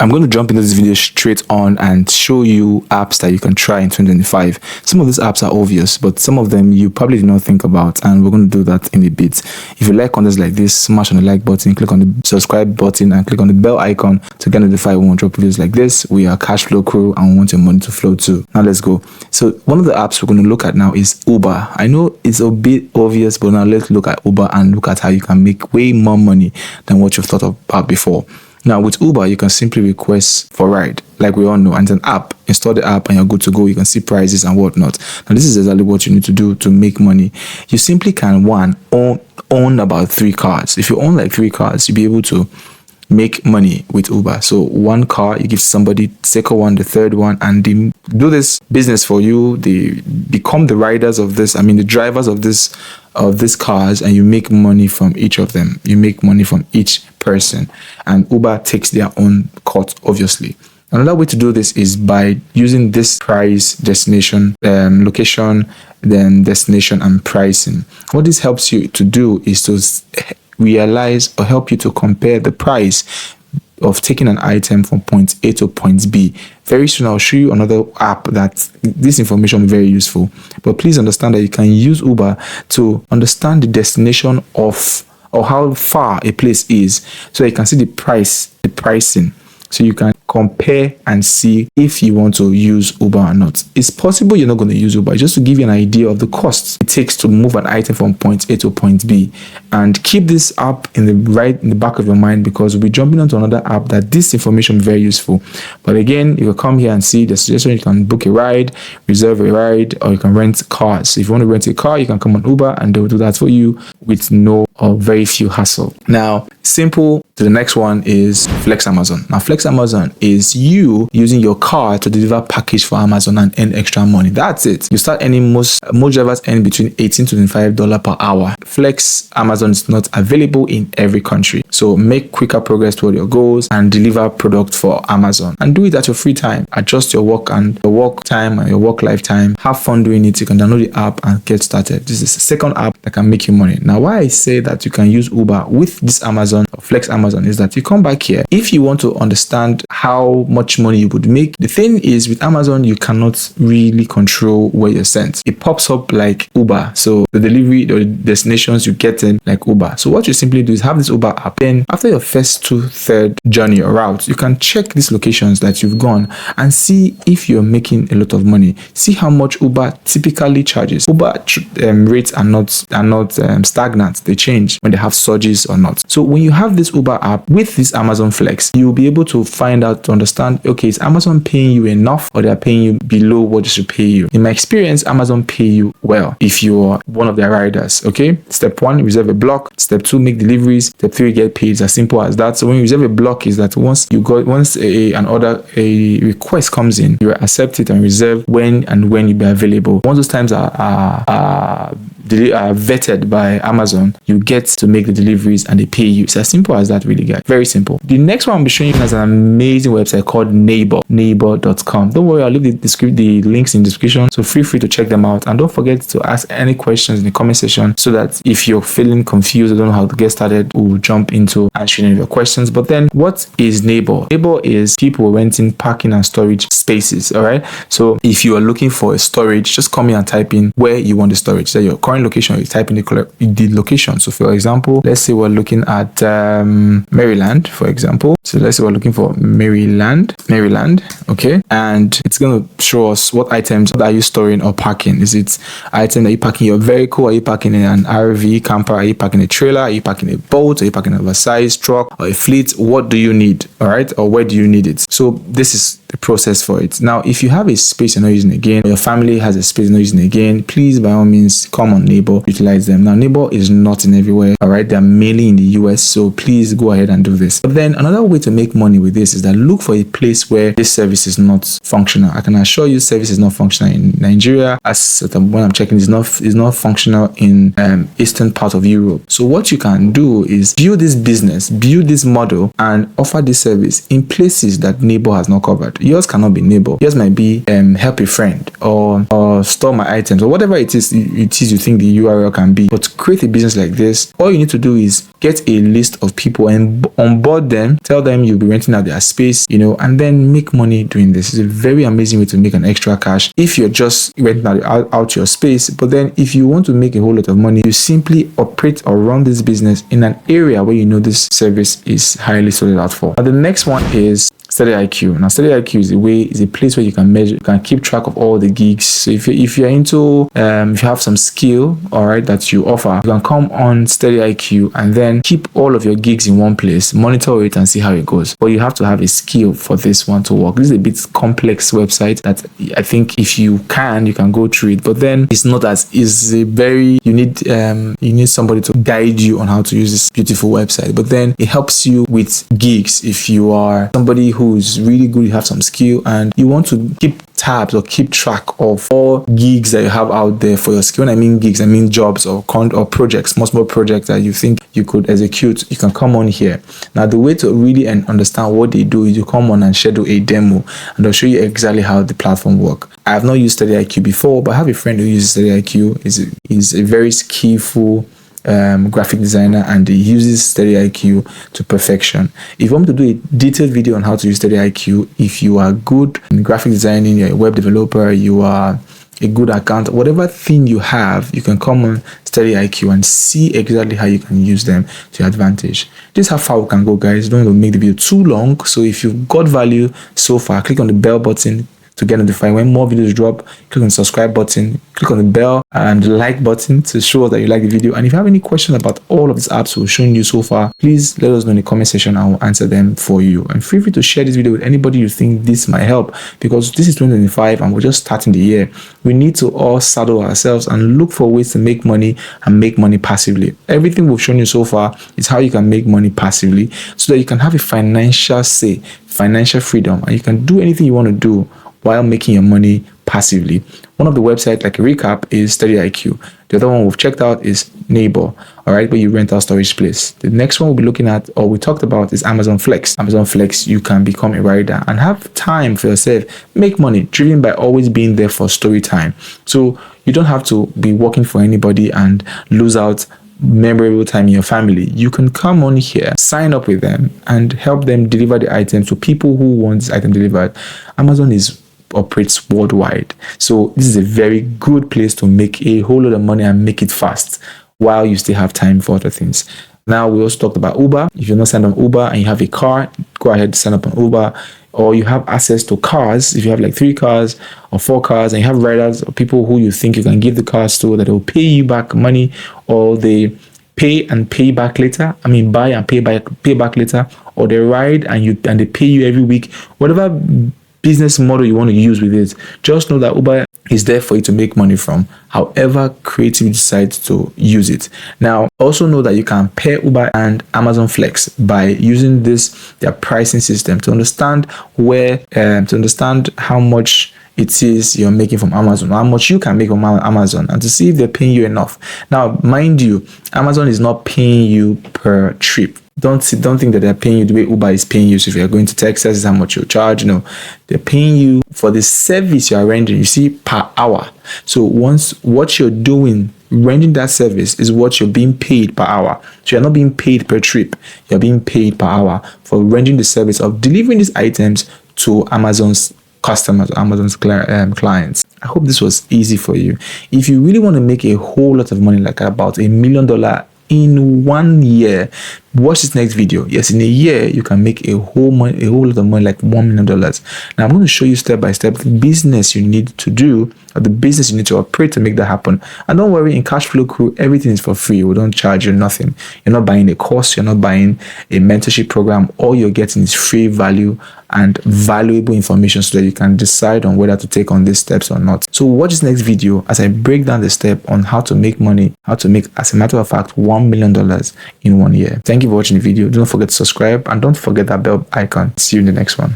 I'm going to jump into this video straight on and show you apps that you can try in 2025. Some of these apps are obvious, but some of them you probably did not think about, and we're going to do that in a bit. If you like content like this, smash on the like button, click on the subscribe button, and click on the bell icon to get notified when we drop videos like this. We are Cash Flow Crew and we want your money to flow too. Now let's go. So one of the apps we're going to look at now is Uber. I know it's a bit obvious, but now let's look at Uber and look at how you can make way more money than what you've thought about before. Now with Uber, you can simply request for ride, like we all know, and it's an app. Install the app and you're good to go. You can see prices and whatnot. Now this is exactly what you need to do to make money. You simply can own about 3 cars. If you own like 3 cars, you'll be able to make money with Uber. So 1 car you give somebody, second one, the third one, and they do this business for you. They become the riders of this, the drivers of these cars, and you make money from each of them. You make money from each person, and Uber takes their own cut, obviously. Another way to do this is by using this price, destination, location, then destination and pricing. What this helps you to do is to realize or help you to compare the price of taking an item from point A to point B. Very soon I'll show you another app that this information will be very useful. But please understand that you can use Uber to understand the destination of or how far a place is, so you can see the pricing. So you can compare and see if you want to use Uber or not. It's possible you're not going to use Uber, just to give you an idea of the costs it takes to move an item from point A to point B. And keep this app in the back of your mind, because we'll be jumping onto another app that this information is very useful. But again, you will come here and see the suggestion. You can book a ride, reserve a ride, or you can rent cars. If you want to rent a car, you can come on Uber and they will do that for you with no or very few hassle. Now, simple to the next one is Flex Amazon. Now, Flex Amazon is you using your car to deliver package for Amazon and earn extra money. That's it. You start earning, most drivers earn between $18 to $25 per hour. Flex Amazon is not available in every country. So make quicker progress toward your goals and deliver product for Amazon, and do it at your free time. Adjust your work and your work time and your work lifetime. Have fun doing it. You can download the app and get started. This is the second app that can make you money. Now, why I say that you can use Uber with this Amazon or Flex Amazon is that you come back here. If you want to understand how much money you would make, the thing is with Amazon, you cannot really control where you're sent. It pops up like Uber. So the delivery or the destinations you get in like Uber. So what you simply do is have this Uber app. Then after your first 2/3 journey or route, you can check these locations that you've gone and see if you're making a lot of money. See how much Uber typically charges. Uber rates are not stagnant. They change when they have surges or not. So when you have this Uber app with this Amazon Flex, you'll be able to find out, to understand, okay, is Amazon paying you enough or they're paying you below what they should pay you? In my experience, Amazon pay you well if you're one of their riders. Okay, step 1, reserve a block. Step 2, make deliveries. Step 3, get paid. It's as simple as that. So when you reserve a block, is that once a request comes in, you accept it and reserve when you'll be available. Once those times are vetted by Amazon, you get to make the deliveries and they pay you. It's as simple as that, really, guys. Very simple. The next one I'll be showing you is an amazing website called Naver.com. Don't worry, I'll leave the links in the description, so feel free to check them out. And don't forget to ask any questions in the comment section, so that if you're feeling confused or don't know how to get started, we'll jump into answering any of your questions. But then, what is Naver? Naver is people renting parking and storage spaces. All right. So if you are looking for a storage, just come in and type in where you want the storage. So your current location, you type in the location. So for example, let's say we're looking at Maryland, for example. So let's say we're looking for Maryland. Okay. And it's going to show us what items are you storing or parking. Is it item that you parking your vehicle? Are you parking in an RV camper? Are you parking a trailer? Are you parking a boat? Are you parking an oversized truck or a fleet? What do you need? All right. Or where do you need it? So this is the process for it. Now, if you have a space you're not using again, or your family has a space you're not using again, please, by all means, come on Naver, utilize them. Now, Naver is not in everywhere. All right. They're mainly in the US. So please go ahead and do this. But then another way to make money with this is that look for a place where this service is not functional. I can assure you service is not functional in Nigeria. As when I'm checking, is not functional in eastern part of Europe. So what you can do is build this business, build this model, and offer this service in places that Neighbor has not covered. Yours cannot be Neighbor. Yours might be help a friend or store my items or whatever it is you think the URL can be. But to create a business like this, all you need to do is get a list of people and onboard them, tell them you'll be renting out their space, and then make money doing this. It's a very amazing way to make an extra cash if you're just renting out your space. But then if you want to make a whole lot of money, you simply operate or run this business in an area where this service is highly sought out for. Now, the next one is StudyIQ. Now, StudyIQ is a place where you can measure, you can keep track of all the gigs. So if you're into, if you have some skill, all right, that you offer, you can come on StudyIQ and then keep all of your gigs in one place, monitor it and see how it goes. But you have to have a skill for this one to work. This is a bit complex website that I think if you can go through it. But then it's not as you need somebody to guide you on how to use this beautiful website. But then it helps you with gigs if you are somebody who's really good, you have some skill, and you want to keep tabs or keep track of all gigs that you have out there for your skill. When I mean gigs, I mean jobs or projects, small projects that you think you could execute. You can come on here. Now, the way to really understand what they do is you come on and schedule a demo, and I'll show you exactly how the platform works. I have not used StudyIQ before, but I have a friend who uses StudyIQ. He's a very skillful graphic designer, and he uses StudyIQ to perfection. If you want me to do a detailed video on how to use StudyIQ, if you are good in graphic designing, you're a web developer, you are a good accountant, whatever thing you have, you can come on StudyIQ and see exactly how you can use them to your advantage. This is how far we can go, guys. Don't want to make the video too long. So if you've got value so far, click on the bell button to get notified when more videos drop. Click on the subscribe button, click on the bell and the like button to show that you like the video. And if you have any questions about all of these apps we've shown you so far, please let us know in the comment section. I will answer them for you. And feel free to share this video with anybody you think this might help, because this is 2025 and we're just starting the year. We need to all saddle ourselves and look for ways to make money and make money passively. Everything we've shown you so far is how you can make money passively so that you can have a financial say, financial freedom, and you can do anything you want to do while making your money passively. One of the websites, like a recap, is StudyIQ. The other one we've checked out is Neighbor, all right, where you rent out storage place. The next one we'll be looking at, or we talked about, is Amazon Flex. Amazon Flex, you can become a rider and have time for yourself, make money, driven by always being there for story time. So you don't have to be working for anybody and lose out memorable time in your family. You can come on here, sign up with them, and help them deliver the items to people who want this item delivered. Amazon operates worldwide, so this is a very good place to make a whole lot of money and make it fast while you still have time for other things. Now, we also talked about Uber. If you're not signed on Uber and you have a car, go ahead and sign up on Uber. Or you have access to cars. If you have like 3 cars or 4 cars and you have riders or people who you think you can give the cars to, that will pay you back money, or they pay and pay back later. I mean, buy and pay back later, or they ride and they pay you every week. Whatever business model you want to use with it, just know that Uber is there for you to make money from, however creative you decide to use it. Now, also know that you can pair Uber and Amazon Flex by using their pricing system to understand how much it is you're making from Amazon, how much you can make from Amazon, and to see if they're paying you enough. Now, mind you, Amazon is not paying you per trip. Don't think that they're paying you the way Uber is paying you. So if you're going to Texas, this is how much you charge. No, they're paying you for the service you are rendering, you see, per hour. So once what you're doing, rendering that service, is what you're being paid per hour. So you're not being paid per trip, you're being paid per hour for rendering the service of delivering these items to Amazon's customers, Amazon's clients. I hope this was easy for you. If you really want to make a whole lot of money, like about $1 million in 1 year, watch this next video. Yes, in a year you can make a whole lot of money, like $1 million. Now I'm going to show you step by step the business you need to do, or the business you need to operate to make that happen. And don't worry, in Cashflow Crew, everything is for free. We don't charge you nothing. You're not buying a course, you're not buying a mentorship program. All you're getting is free value and valuable information so that you can decide on whether to take on these steps or not. So watch this next video as I break down the step on how to make money, how to make, as a matter of fact, $1 million in 1 year. Thank you for watching the video. Don't forget to subscribe and don't forget that bell icon. See you in the next one.